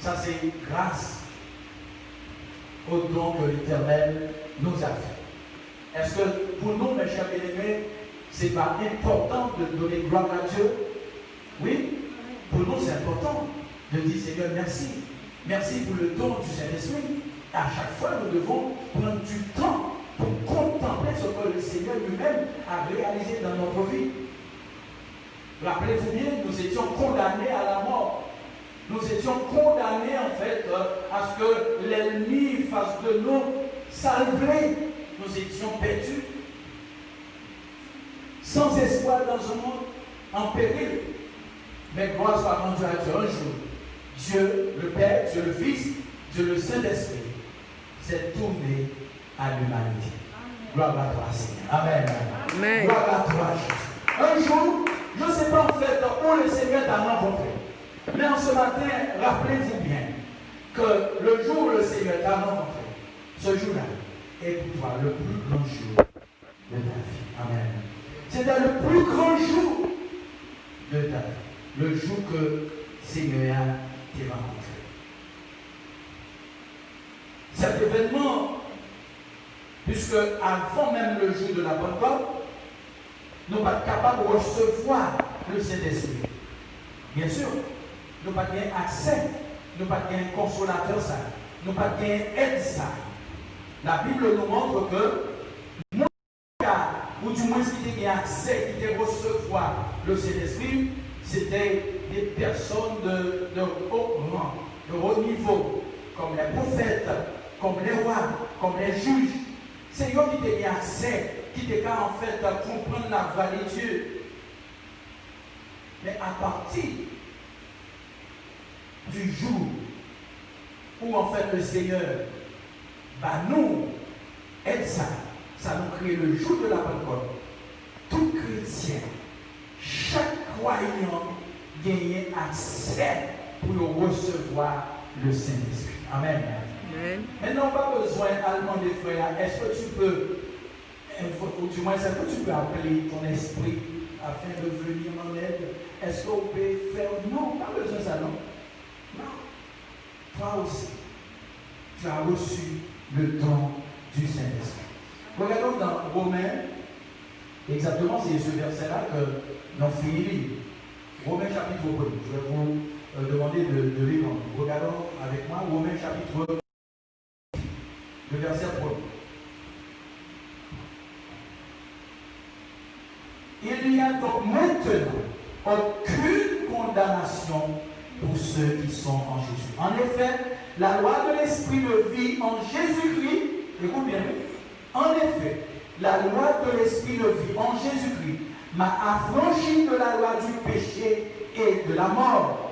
Speaker 1: Ça, c'est grâce au don que l'Éternel nous a fait. Est-ce que pour nous, mes chers bien-aimés, ce n'est pas important de donner gloire à Dieu? Oui, pour nous, c'est important de dire Seigneur, merci. Merci pour le don du Saint-Esprit. À chaque fois, nous devons prendre du temps pour contempler ce que le Seigneur lui-même a réalisé dans notre vie. Rappelez-vous bien, nous étions condamnés à la mort. Nous étions condamnés en fait à ce que l'ennemi fasse de nous salver. Nous étions perdus, sans espoir dans un monde en péril. Mais gloire soit rendue à Dieu. Un jour, Dieu, le Père, Dieu le Fils, Dieu le Saint-Esprit, s'est tourné à l'humanité. Gloire à toi, Seigneur. Amen.
Speaker 2: Amen.
Speaker 1: Gloire à toi, Jésus. Un jour, je ne sais pas en fait où le Seigneur t'a rencontré. Mais en ce matin, rappelez-vous bien que le jour où le Seigneur t'a rencontré, ce jour-là est pour toi le plus grand jour de ta vie. Amen. C'était le plus grand jour de ta vie. Le jour que le Seigneur t'a rencontré. Cet événement, puisque avant même le jour de la Pentecôte, nous ne sommes pas capables de recevoir le Saint-Esprit. Bien sûr, nous n'avons pas accès, nous n'avons pas un consolateur ça, nous n'avons pas aide ça. La Bible nous montre que nous, ou du moins qui était accès, qui était recevoir le Saint-Esprit, c'était des personnes de haut rang, de haut niveau, comme les prophètes, comme les rois, comme les juges. C'est eux qui étaient accès, qui étaient en fait comprendre la voix de Dieu. Mais à partir du jour où en fait le Seigneur nous aide ça nous crée le jour de la Pentecôte. Tout chrétien, chaque croyant gagne accès pour recevoir le Saint-Esprit. Amen.
Speaker 2: Amen.
Speaker 1: Maintenant, pas besoin allemand des frères. Est-ce que tu peux, ou du moins, est-ce que tu peux appeler ton esprit afin de venir en aide? Est-ce qu'on peut faire? Non, pas besoin de ça, non. Non. Toi aussi, tu as reçu le don du Saint-Esprit. Regardons dans Romains, exactement, c'est ce verset-là que nous finissons. Romains chapitre 1. Je vais vous demander de lire. Regardons avec moi Romains chapitre 1, le verset 1. Il n'y a donc maintenant aucune condamnation pour ceux qui sont en Jésus. En effet, la loi de l'esprit de vie en Jésus-Christ, écoute bien, en effet, la loi de l'esprit de vie en Jésus-Christ m'a affranchi de la loi du péché et de la mort.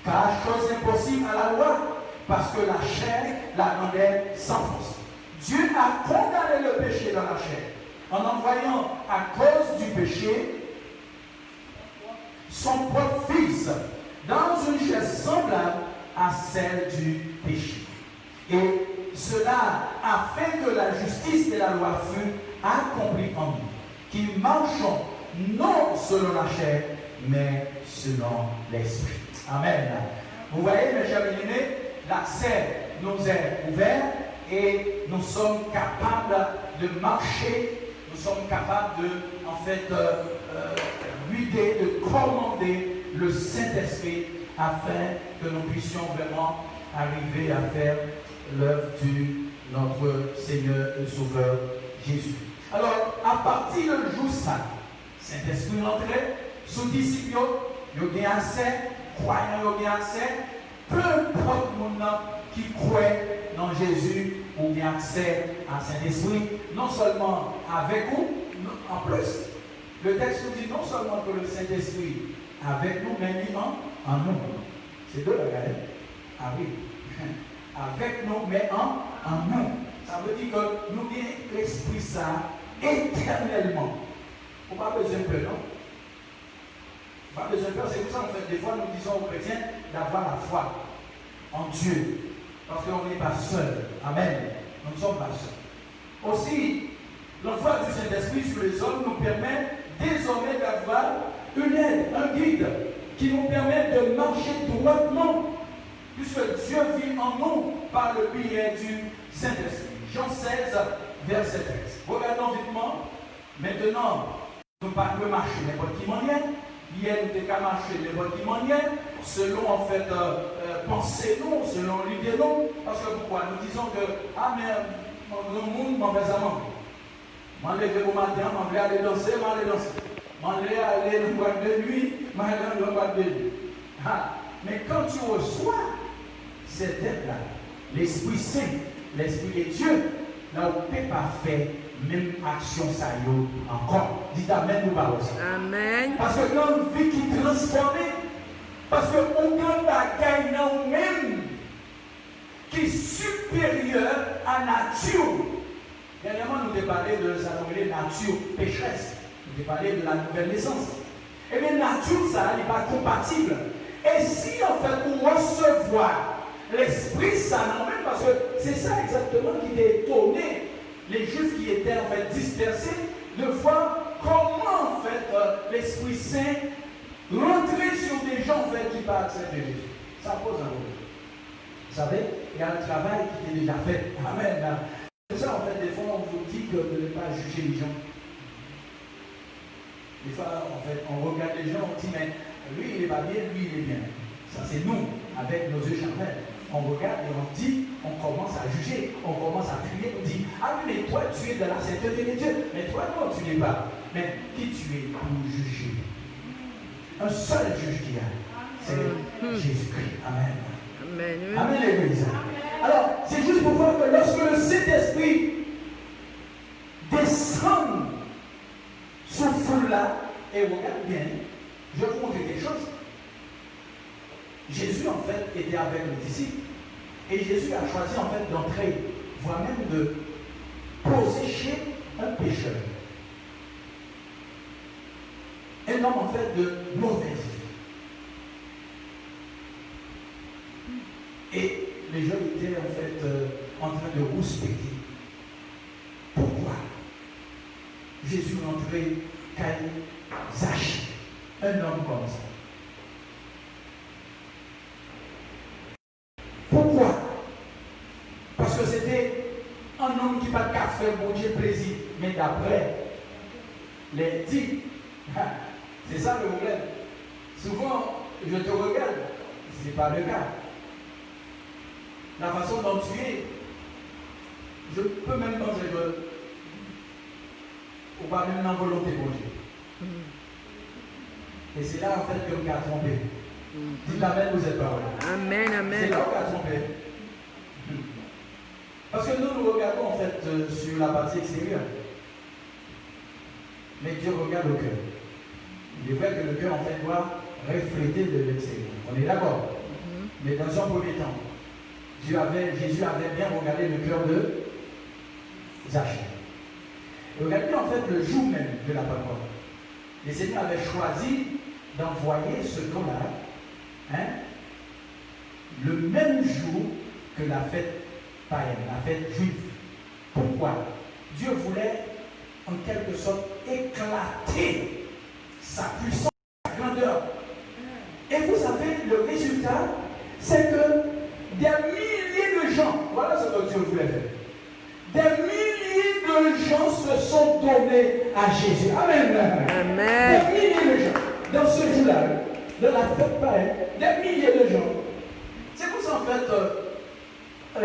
Speaker 1: Car chose impossible à la loi, parce que la chair la rendait sans force. Dieu a condamné le péché dans la chair, en envoyant à cause du péché son propre Fils dans une chair semblable à celle du péché. Et cela afin que la justice et la loi fût accomplies en nous, qui marchons non selon la chair, mais selon l'esprit. Amen. Vous voyez, mes chers bien-aimés, l'accès nous est ouvert et nous sommes capables de marcher, nous sommes capables de, en fait, guider, de commander le Saint-Esprit afin que nous puissions vraiment arriver à faire l'œuvre de notre Seigneur et Sauveur Jésus. Alors, à partir du jour ça, Saint-Esprit rentrait, sous disciples, il y a accès, croyants, il y a accès, peu importe le monde qui croit dans Jésus, ou bien accès à Saint-Esprit, non seulement avec vous, en plus, le texte nous dit non seulement que le Saint-Esprit avec nous, mais en nous. C'est deux regardez. Ah oui. Avec nous, mais en nous. Ça veut dire que nous avons l'Esprit ça éternellement. Il n'y a pas besoin de peur, non? Pas besoin de peur. C'est pour ça en fait, des fois nous disons aux chrétiens d'avoir la foi en Dieu. Parce qu'on n'est pas seul. Amen. Nous ne sommes pas seuls. Aussi, l'envoi du Saint-Esprit sur les hommes nous permet désormais d'avoir une aide, un guide qui nous permet de marcher droitement, puisque Dieu vit en nous par le biais du Saint-Esprit. Jean 16, verset 13. Regardons vitement. Maintenant, nous ne pouvons pas marcher n'importe qui manière. Hier, nous ne pouvons pas marcher n'importe qui manière, selon en fait, pensée nous, selon l'idée nous. Parce que pourquoi? Nous disons que, ah mais, le monde m'en fait ça manger. Je vais lever au matin, je vais aller danser, je vais danser. Je vais aller dans le boîte de nuit, je vais aller dans le boîte de nuit. Ah. Mais quand tu reçois cette aide-là, l'Esprit Saint, l'Esprit de Dieu, là où tu ne peux pas faire même action ça encore. Dites Amen ou pas aussi.
Speaker 2: Amen.
Speaker 1: Parce que dans une vie qui est transformée, Parce qu'on gagne la gagne nous-mêmes qui est supérieure à la nature. Dernièrement, nous avons parlé de ça, nature pécheresse. Nous avons parlé de la nouvelle naissance. Et bien, nature, ça n'est pas compatible. Et si, en fait, on recevoir l'esprit saint, même parce que c'est ça exactement qui était étonné, les Juifs qui étaient en fait dispersés, de voir comment, en fait, l'Esprit Saint rentrait sur des gens, en fait, qui pas accepter Jésus. Ça pose un problème. Vous savez, il y a un travail qui est déjà fait. Amen. C'est ça, en fait, des fois, on vous dit que de ne pas juger les gens. Des fois, en fait, on regarde les gens, on dit, mais lui, il n'est pas bien, lui, il est bien. Ça, c'est nous, avec nos yeux charnels. On regarde et on dit, on commence à juger, on commence à crier, on dit, ah oui, mais toi, tu es de la sainteté de Dieu. Mais toi, non, tu n'es pas. Mais qui tu es pour juger? Un seul juge qu'il y a, c'est Jésus-Christ. Amen.
Speaker 2: Amen.
Speaker 1: Amen, l'Église. Alors, c'est juste pour voir que lorsque le Saint-Esprit descend sous foule-là, et regarde bien, je vais vous montrer quelque chose. Jésus, en fait, était avec les disciples. Et Jésus a choisi, en fait, d'entrer, voire même de poser chez un pécheur. Un homme, en fait, de mauvaise vie. Et les gens étaient, en fait, en train de rouspéter. Pourquoi Jésus rentrait Caïn, Zaché, un homme comme ça. Pourquoi? Parce que c'était un homme qui n'a pas qu'à faire mon Dieu plaisir. Mais d'après les dits, c'est ça le problème. Souvent, je te regarde, ce n'est pas le cas. La façon dont tu es, je peux même penser que ou pas même dans la volonté pour Dieu. Et c'est là en fait que nous avons trompé. Dites Amen, vous êtes parole.
Speaker 2: Amen, amen.
Speaker 1: C'est là qu'on a trompé. Parce que nous regardons en fait sur la partie extérieure. Mais Dieu regarde le cœur. Il est vrai que le cœur en fait doit refléter de l'extérieur. On est d'accord? Mais dans un premier temps, Jésus avait bien regardé le cœur de Zaché. Regardez en fait le jour même de la Pentecôte. Le Seigneur avait choisi d'envoyer ce gars-là, le même jour que la fête païenne, la fête juive. Pourquoi? Dieu voulait en quelque sorte éclater sa puissance, sa grandeur. Et vous savez, le résultat, c'est que des milliers de gens, voilà ce que Dieu voulait faire. Des milliers de gens se sont donnés à Jésus. Amen.
Speaker 2: Amen.
Speaker 1: Des milliers de gens. Dans ce jour-là, dans la fête païenne, des milliers de gens. C'est pour ça en fait,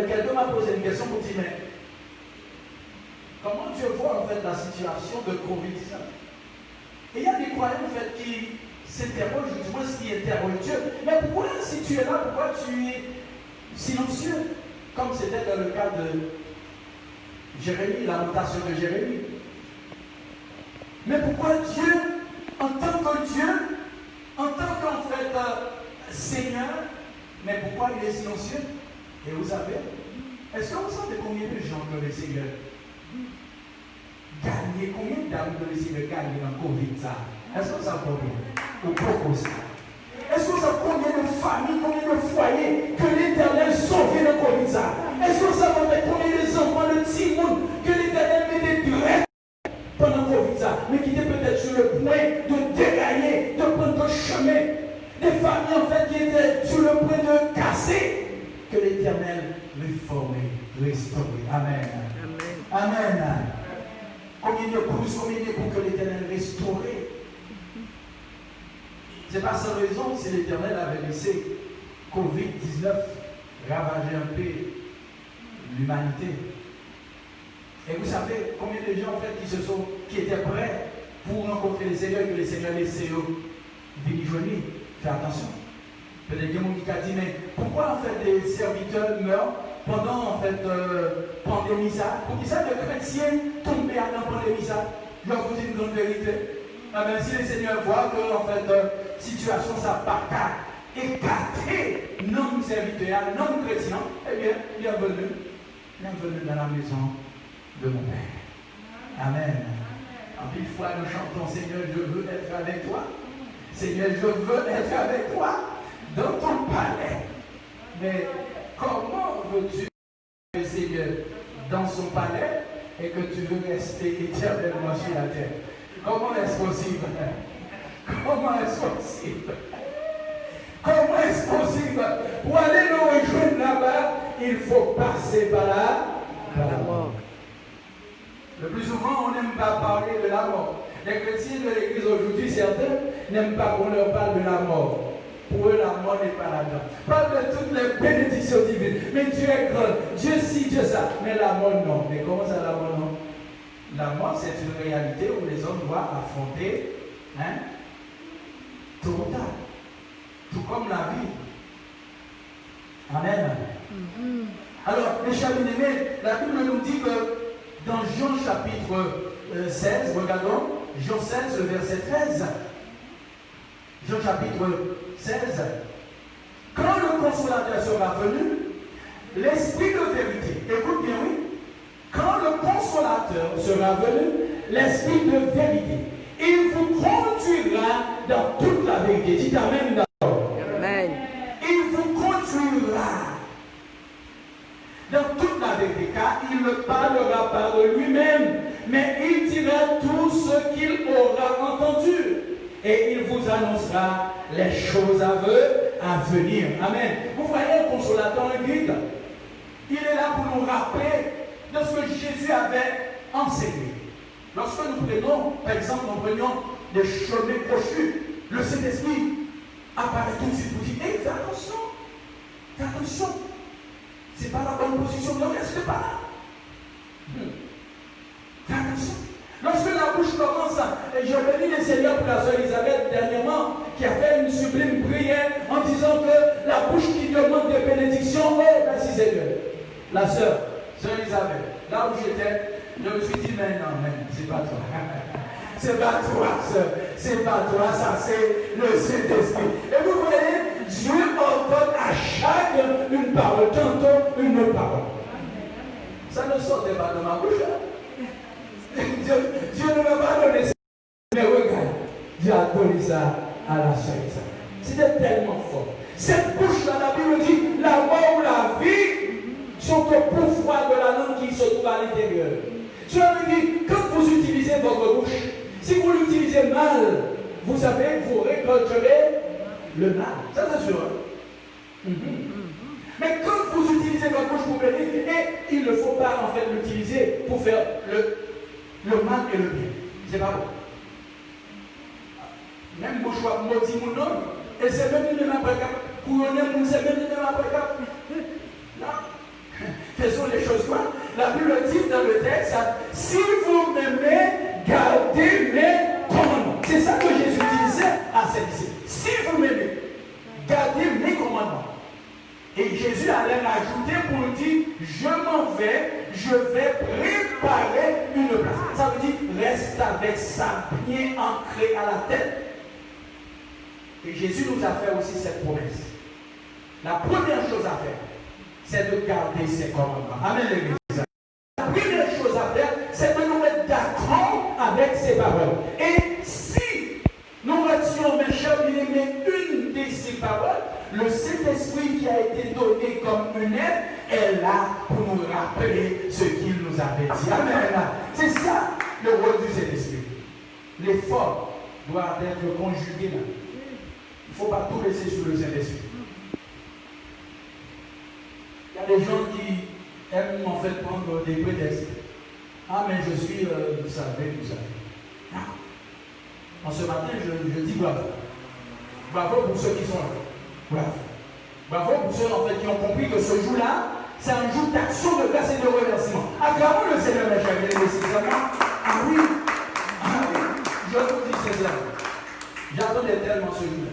Speaker 1: quelqu'un m'a posé une question pour dire, mais comment Dieu voit en fait la situation de Covid-19? Et il y a des croyants en fait qui s'interrogent, du moins qui interrogent Dieu. Mais pourquoi si tu es là, pourquoi tu es silencieux? Comme c'était dans le cas de Jérémie, la mutation de Jérémie. Mais pourquoi Dieu, en tant que Dieu, en tant qu'en fait Seigneur, mais pourquoi il est silencieux? Et vous savez, est-ce que vous savez combien de gens que le Seigneur gagne, combien d'âmes que le Seigneur gagne dans le Covid ça? Est-ce que vous savez combien? Au propos ça. Est-ce que vous savez combien de familles, combien de foyers que l'Éternel sauvé le Covid ça? Est-ce que vous savez combien d'enfants, de petits monde que l'Éternel mettait direct pendant le Covid ça, mais qui étaient peut-être sur le point de dérailler, de prendre le chemin? Des familles en fait qui étaient sur le point de casser, que l'Éternel réformer, restaurer. Amen. Amen. Amen. Combien de plus, combien de pour que l'Éternel restaure? C'est pas sans raison si l'Éternel avait laissé Covid-19 ravager un peu l'humanité. Et vous savez combien de gens en fait qui étaient prêts pour rencontrer les Seigneurs et que les Seigneurs laissaient venir joindre. Fais attention. Peut-être qu'il y a quelqu'un qui a dit, mais pourquoi en fait les serviteurs meurent pendant en fait pandémie ça? Pour qui ça, les chrétiens tombent à la pandémie ça? Je vais vous dire une grande vérité. Ah ben, si les Seigneurs voient que en fait situation ça pas écarté non-serviteur, non-chrétien, eh bien, bienvenue dans la maison de mon Père. Amen. En une fois, nous chantons, Seigneur, je veux être avec toi. Seigneur, je veux être avec toi dans ton palais. Mais comment veux-tu, Seigneur, dans son palais et que tu veux rester éternellement sur la terre? Comment est-ce possible? Comment est-ce possible? Comment est-ce possible? Pour aller nous rejoindre là-bas, il faut passer par la mort. Le plus souvent, on n'aime pas parler de la mort. Les chrétiens de l'église aujourd'hui, certains n'aiment pas qu'on leur parle de la mort. Pour eux, la mort n'est pas là-dedans. Parle de toutes les bénédictions divines. Mais Dieu est grand. Dieu ci, Dieu ça. Mais la mort, non. Mais comment ça, la mort, non? La mort, c'est une réalité où les hommes doivent affronter, tôt ou tard. Tout comme la vie. Amen. Alors, mes chers bien-aimés, la Bible nous dit que dans Jean chapitre 16, regardons, Jean 16, le verset 13. Jean chapitre 16. Quand le consolateur sera venu, l'esprit de vérité, écoute bien, oui. Quand le consolateur sera venu, l'esprit de vérité, il vous conduira dans toute la vérité. Dites Amen.
Speaker 2: Amen.
Speaker 1: Il vous conduira dans toute la vérité, car il ne parlera pas de lui-même, mais il dira tout ce qu'il aura entendu, et il vous annoncera les choses à venir. Amen. Vous voyez le consolateur, un guide. Il est là pour nous rappeler de ce que Jésus avait enseigné. Lorsque nous prenons, par exemple, nous prenions des chemins crochus, le Saint-Esprit apparaît tout de suite pour dire, hey, fais attention, fais attention. C'est pas la bonne position, ne reste pas là. Fais attention. Lorsque la bouche commence à... Je bénis le Seigneur pour la sœur Elisabeth dernièrement, qui a fait une sublime prière en disant que la bouche qui demande des bénédictions, oh, merci Seigneur. La sœur Elisabeth, là où j'étais, je me suis dit, mais non, c'est pas toi. C'est pas toi, sœur. C'est pas toi, ça c'est le Saint-Esprit. Et vous voyez, Dieu ordonne à chacun une parole, tantôt une parole. Ça ne sortait pas de ma bouche. Dieu ne m'a pas donné ça. Mais regarde, Dieu a donné ça à la sœur. C'était tellement fort. Cette bouche-là, la Bible dit, la mort ou la vie sont au pouvoir de la langue qui se trouve à l'intérieur. Cela veut dire, quand vous utilisez votre bouche, si vous l'utilisez mal, vous savez, vous récolterez le mal. Ça c'est sûr. Mais quand vous utilisez votre bouche pour bénir, et il ne faut pas en fait l'utiliser pour faire le mal et le bien. C'est pas bon. Même bouche maudit mon nom, et c'est même une impeccable. Couronner mon c'est même une impeccable. Non. Faisons les choses quoi? La Bible dit dans le texte, si vous m'aimez, gardez mes commandements. C'est ça que Jésus disait à ses disciples. Si vous m'aimez, gardez mes commandements. Et Jésus allait rajouter pour nous dire, je m'en vais, je vais préparer une place. Ça veut dire, reste avec ça bien ancré à la tête. Et Jésus nous a fait aussi cette promesse. La première chose à faire, c'est de garder ses commandements. Amen, l'Église. La première chose à faire, c'est de nous mettre d'accord avec ses paroles. Et si nous retirions, mes chers bien-aimés, une de ces paroles, le Saint-Esprit qui a été donné comme une aide est là pour nous rappeler ce qu'il nous avait dit. Amen. C'est ça le rôle du Saint-Esprit. L'effort doit être conjugué là. Il ne faut pas tout laisser sur le Saint-Esprit. Il y a des gens qui aiment en fait prendre des prétextes. Ah, mais je suis, vous savez. Non. En ce matin, je dis bravo. Bravo pour ceux qui sont là. Bravo. Bravo pour ceux en fait qui ont compris que ce jour-là, c'est un jour d'action, de grâce et de remerciement. Acclamons le Seigneur, mes chers bien-aimés. Ah oui. Je vous dis sincèrement, j'attendais tellement ce jour-là.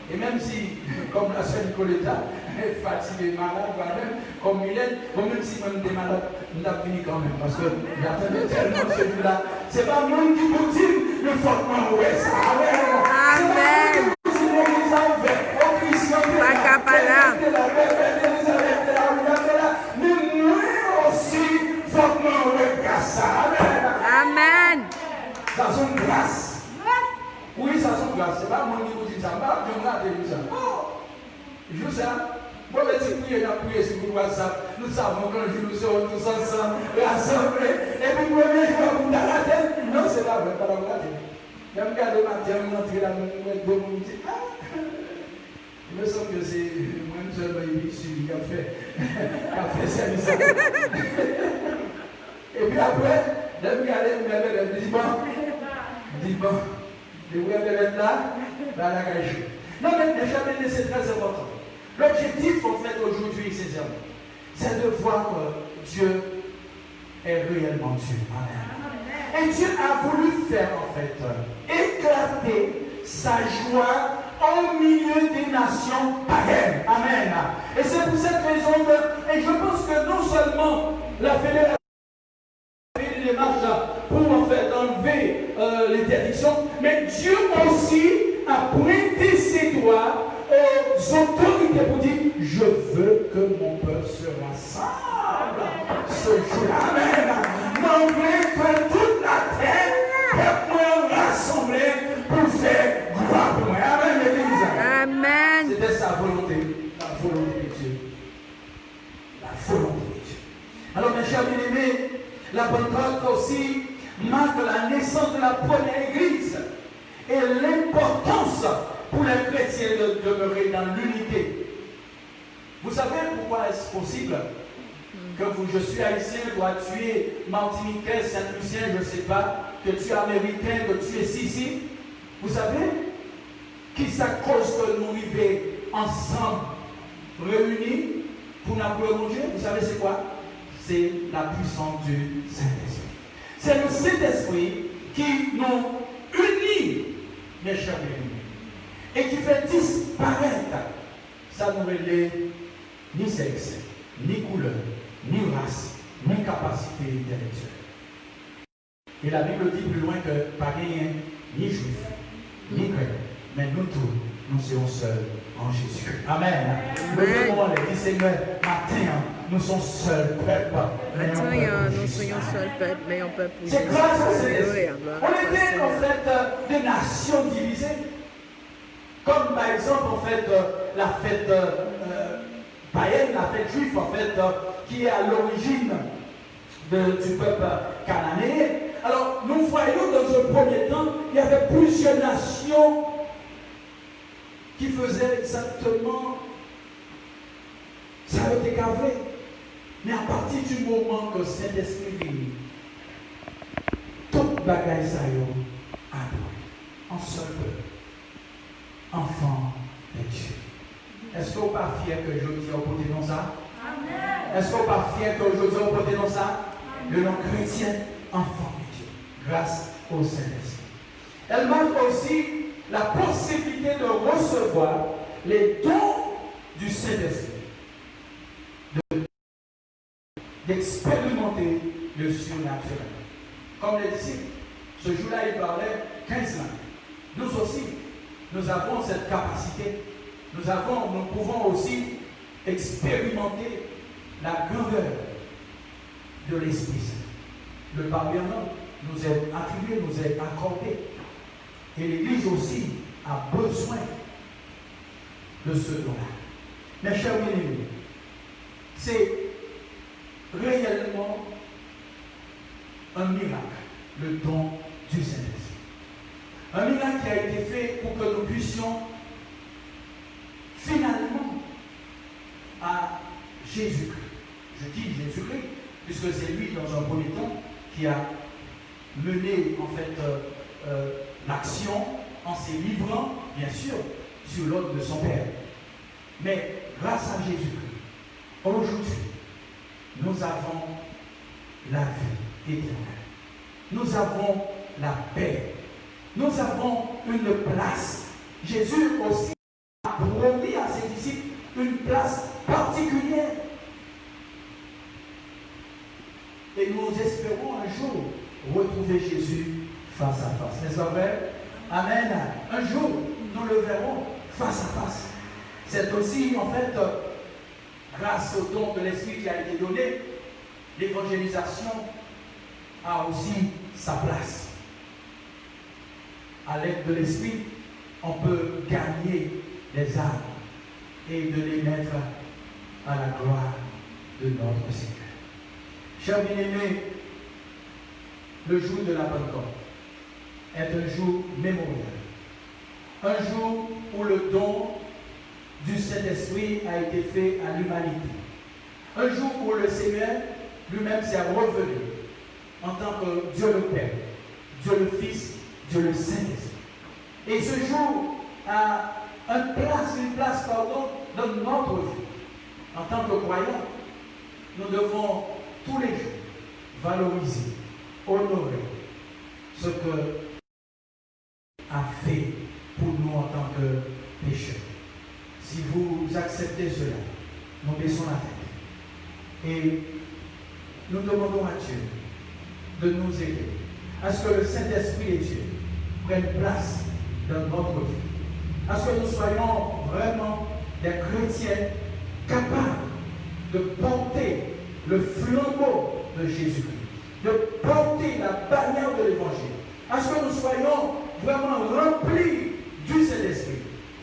Speaker 1: Et même si, comme la sœur Nicoletta, est fatiguée, malade, même comme Mylène, même si même des malades, nous avons fini quand même. Parce que j'attendais tellement ce jour-là. C'est pas moi qui vous dis, le fortement, ouais, ça, ouais. C'est pas moi qui vous dis, l'église a ouvert. Au Christ, joue ça. Moi, je vais prier, sur le WhatsApp. Nous savons qu'un jour nous serons tous ensemble, rassemblés. Et puis, moi, je vais vous dans la tête. Non, c'est pas vrai, pas la tête. Je me regarde le matin, je rentre là, je me dis, ah, il me semble que c'est moi seul qui a fait service. Et puis après, je me regarde, je me dis, bon, je vais mettre là, dans la cage. Non, mais jamais, c'est très important. L'objectif, en fait, aujourd'hui, ces hommes, c'est de voir que Dieu est réellement Dieu. Amen. Et Dieu a voulu faire, en fait, éclater sa joie au milieu des nations païennes. Amen. Et c'est pour cette raison que, et je pense que non seulement la fédération a fait des démarches pour, en fait, enlever l'interdiction, mais Dieu aussi a pointé ses doigts aux autorités pour dire, je veux que mon peuple se rassemble ce jour-là. Amen. Je veux que toute la terre soit rassemblée pour faire gloire pour moi. Amen, l'Église.
Speaker 2: Amen.
Speaker 1: C'était sa volonté, la volonté de Dieu. La volonté de Dieu. Alors, mes chers bien-aimés, la Pentecôte aussi marque la naissance de la première Église et l'importance pour les chrétiens de demeurer dans l'unité. Vous savez pourquoi est-ce possible que je suis haïtien, toi tu es martiniquais, saint-lucien, je ne sais pas, que tu es américain, que tu es ici. Vous savez qui ça cause que nous vivons ensemble, réunis pour nous mon Dieu? Vous savez c'est quoi? C'est la puissance du Saint-Esprit. C'est le Saint-Esprit qui nous unit, mes chers amis, et qui fait disparaître, ça nous relève ni sexe, ni couleur, ni race, ni capacité intellectuelle. Et la Bible dit plus loin que pas rien, ni juif, ni grec, mais nous tous, nous sommes seuls en Jésus. Amen. Levez-moi les Seigneur, matin, nous sommes seuls, peuple.
Speaker 2: Matin, nous soyons seuls, peuple, mais on peut plus.
Speaker 1: C'est grâce à Saint-Esprit. On était en fait des nations divisées. Comme par exemple, en fait, la fête païenne, la fête juive, en fait, qui est à l'origine du peuple cananéen. Alors, nous voyons dans un premier temps, il y avait plusieurs nations qui faisaient exactement ça a été cavé. Mais à partir du moment que Saint-Esprit vient, toute bagaille ça y a en seul peuple. Enfant de Dieu. Est-ce que vous n'êtes pas fiers que je dis au côté de ça? Est-ce que vous n'êtes pas fiers que je dis au côté de ça? Le nom chrétien, enfant de Dieu, grâce au Saint-Esprit. Elle marque aussi la possibilité de recevoir les dons du Saint-Esprit, d'expérimenter le surnaturel. Comme les disciples, ce jour-là, ils parlaient 15 ans. Nous aussi, nous avons cette capacité. Nous pouvons aussi expérimenter la grandeur de l'Esprit Saint. Le pardonnement nous est attribué, nous est accordé. Et l'Église aussi a besoin de ce don-là. Mes chers bien-aimés, c'est réellement un miracle, le don du Saint-Esprit. Un miracle qui a été fait pour que nous puissions finalement à Jésus-Christ. Je dis Jésus-Christ, puisque c'est lui dans un premier temps qui a mené en fait l'action en se livrant, bien sûr, sur l'ordre de son Père. Mais grâce à Jésus-Christ, aujourd'hui, nous avons la vie éternelle. Nous avons la paix. Nous avons une place. Jésus aussi a promis à ses disciples une place particulière. Et nous espérons un jour retrouver Jésus face à face. N'est-ce pas vrai? Amen. Un jour, nous le verrons face à face. C'est aussi, en fait, grâce au don de l'Esprit qui a été donné, l'évangélisation a aussi sa place. À l'aide de l'Esprit, on peut gagner des âmes. et de les mettre à la gloire de notre Seigneur. Chers bien-aimés, le jour de la Pentecôte est un jour mémorial. Un jour où le don du Saint-Esprit a été fait à l'humanité. Un jour où le Seigneur lui-même s'est revenu en tant que Dieu le Père, Dieu le Fils, Dieu le Saint-Esprit. Et ce jour a une place dans notre vie. En tant que croyants, nous devons tous les jours valoriser, honorer ce que a fait pour nous en tant que pécheurs. Si vous acceptez cela, nous baissons la tête. Et nous demandons à Dieu de nous aider à ce que le Saint-Esprit et Dieu prennent place dans notre vie. À ce que nous soyons vraiment des chrétiens capables de porter le flambeau de Jésus-Christ, de porter la bannière de l'Évangile. À ce que nous soyons vraiment remplis du Saint-Esprit.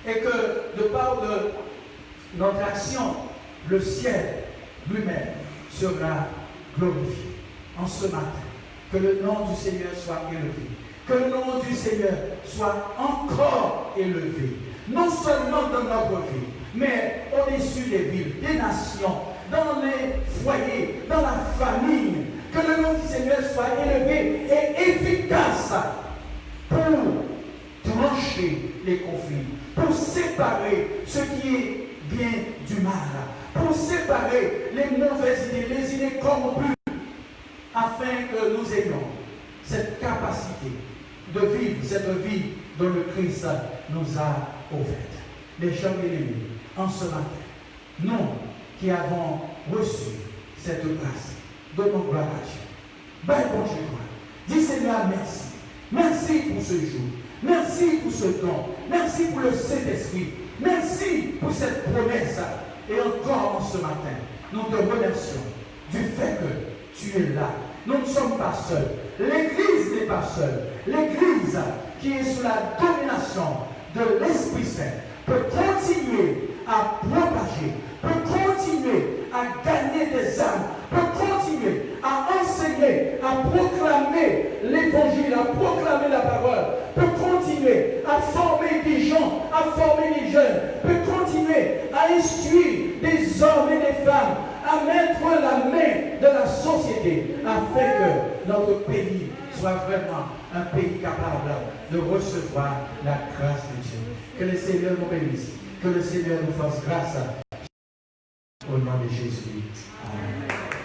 Speaker 1: Et que de par de notre action, le ciel lui-même sera glorifié. En ce matin, que le nom du Seigneur soit élevé. Que le nom du Seigneur soit encore élevé. Non seulement dans notre vie, mais au-dessus des villes, des nations, dans les foyers, dans la famille. Que le nom du Seigneur soit élevé et efficace pour trancher les conflits, pour séparer ce qui est bien du mal, pour séparer les mauvaises idées, les idées corrompues, afin que nous ayons cette capacité de vivre cette vie dont le Christ nous a offerte. Les gens bien-aimés, en ce matin, nous qui avons reçu cette grâce, donnons gloire à Dieu. Ben bon Dieu, dis Seigneur merci. Merci pour ce jour. Merci pour ce don. Merci pour le Saint-Esprit. Merci pour cette promesse. Et encore en ce matin, nous te remercions du fait que tu es là. Nous ne sommes pas seuls. L'Église n'est pas seule. L'Église qui est sous la domination de l'Esprit Saint peut continuer à propager, peut continuer à gagner des âmes, peut continuer à enseigner, à proclamer l'évangile, à proclamer la parole, peut continuer à former des gens, à former des jeunes, peut continuer à instruire des hommes et des femmes, à mettre la main de la société afin que notre pays soit vraiment un pays capable de recevoir la grâce de Dieu. Que le Seigneur nous bénisse, que le Seigneur nous fasse grâce au nom de Jésus. Amen.